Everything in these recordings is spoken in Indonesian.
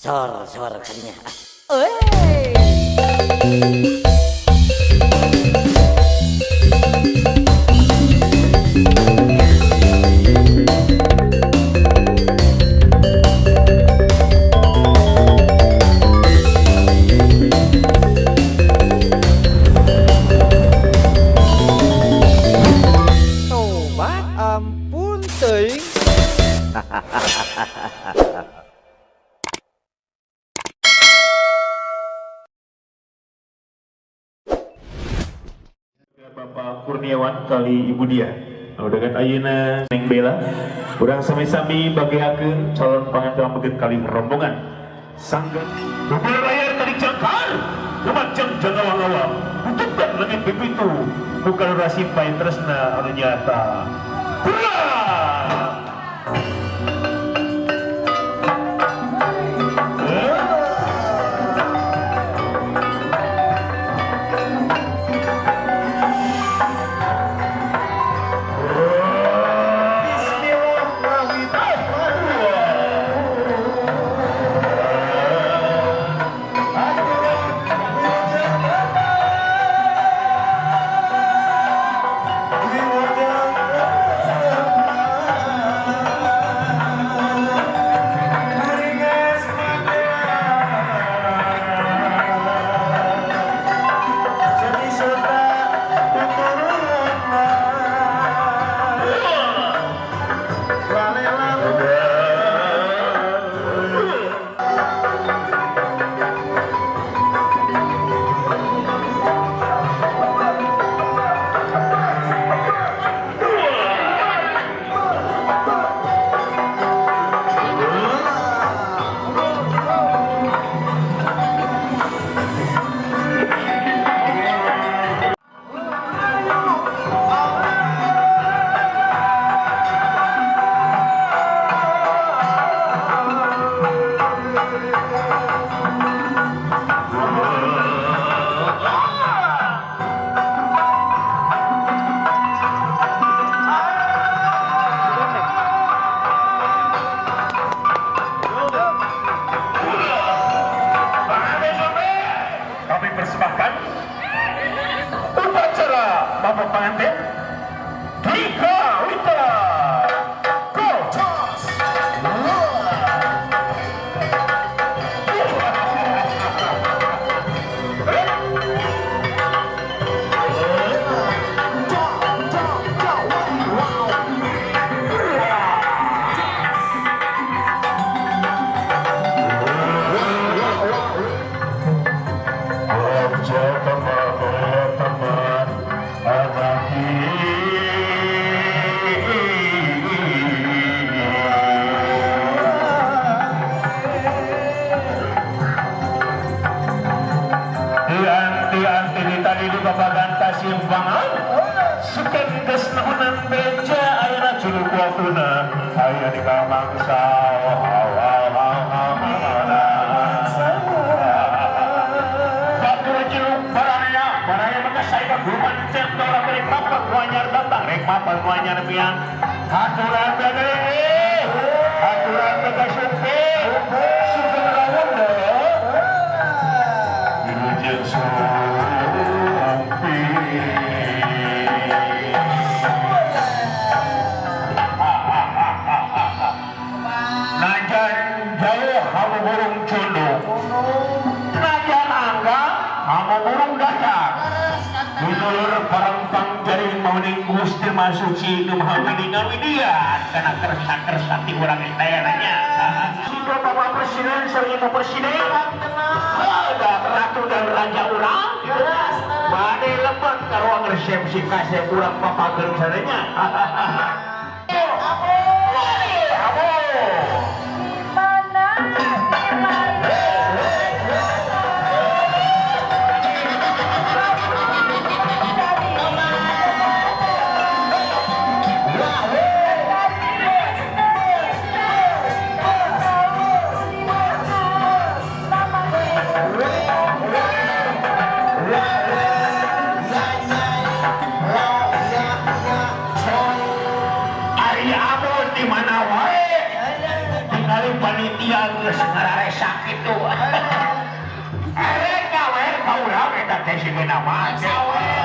Sor kalinya. Oi. Tobat ampun teuing. Bapak Kurniawan kali Ibu Dia. Dengan ayeuna Neng Bella, urang sami-sami bagiakeun calon pangantin beget kali rombongan. Sanggeun mobil layar tadi jangkar, lumajang jangawang-awang. Untuk dan lebih begitu, bukan rasi pain tresna anu nyata. Hurrah! Kami persembahkan upacara Bapak Pengantin Dika Wita Kotas. Teman anak Anti di tadi di babaganta simpangan suken kesnahunan beja ayeuna culuk waktuna aya di kamangsa batur ciluk baraya maka saya guman centol rek papak wanyar datang rek papak wanyar piang aturan bade aturan bade suke rawon dirujak sumpi najan jauh hamu burung cunduk najan angga hamu burung datang dulur parampang jaring mauning gusti masuci numhawidingan widian karena kersa-kersa ti urang daerahnya sudah Bapak Presiden sering Ibu Presiden ada ratu dan raja urang bade lebat karuang resepsi kasih urang papageun sadenya gitu. Erek gawer kaulah eta teh sigeuna mah. Tobat.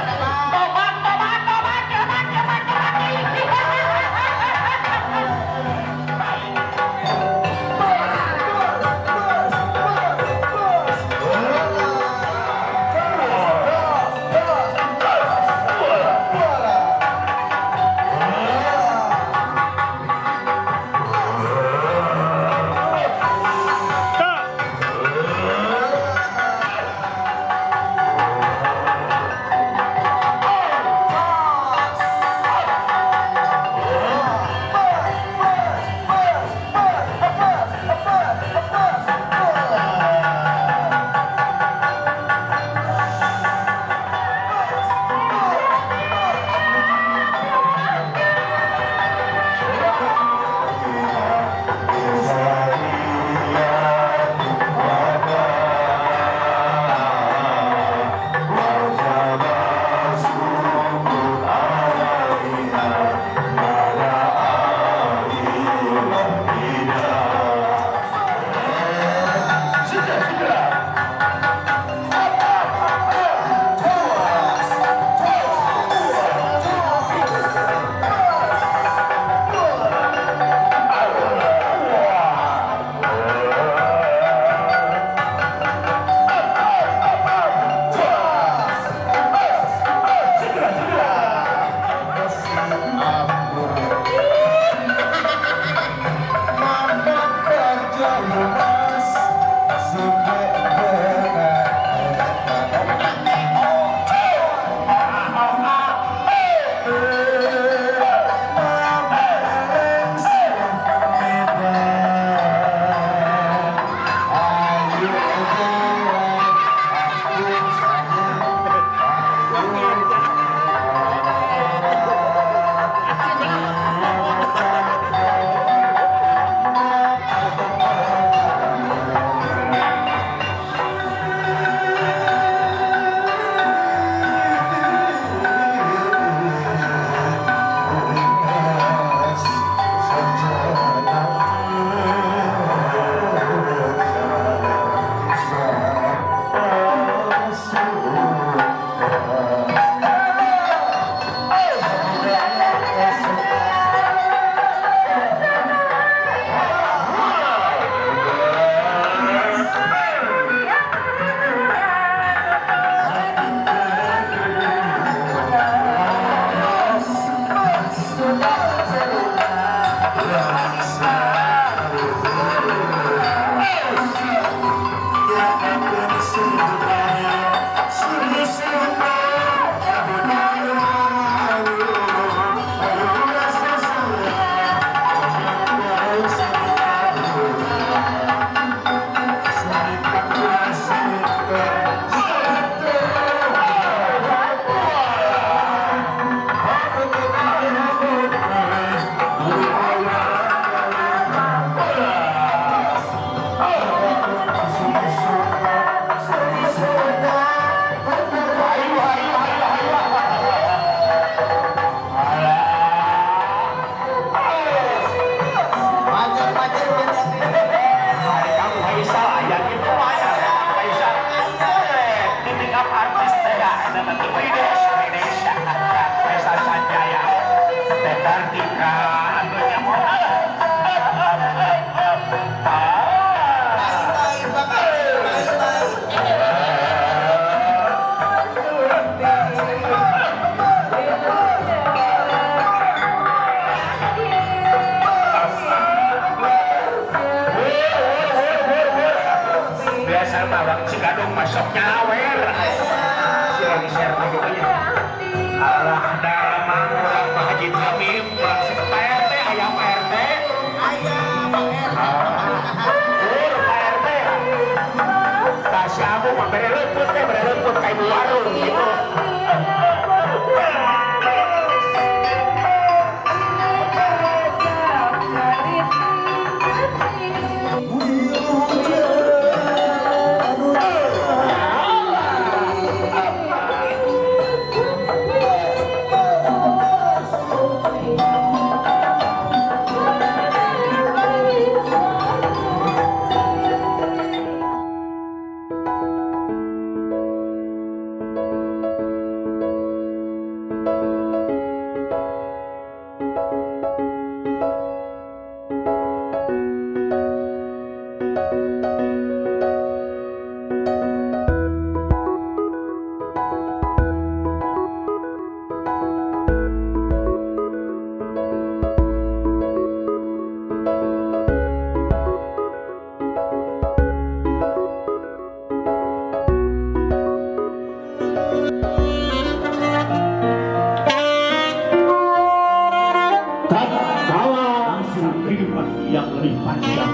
Kehidupan yang lebih panjang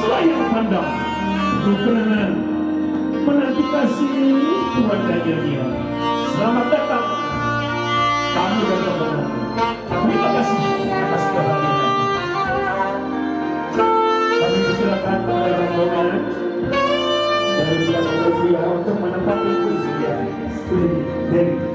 selayang pandang berkenan menanti kasih Tuhan dan dia. Selamat datang tamu dan teman. Terima kasih atas kehadiran. Kami persilakan kepada rombongan dari pihak untuk menempati kursi dari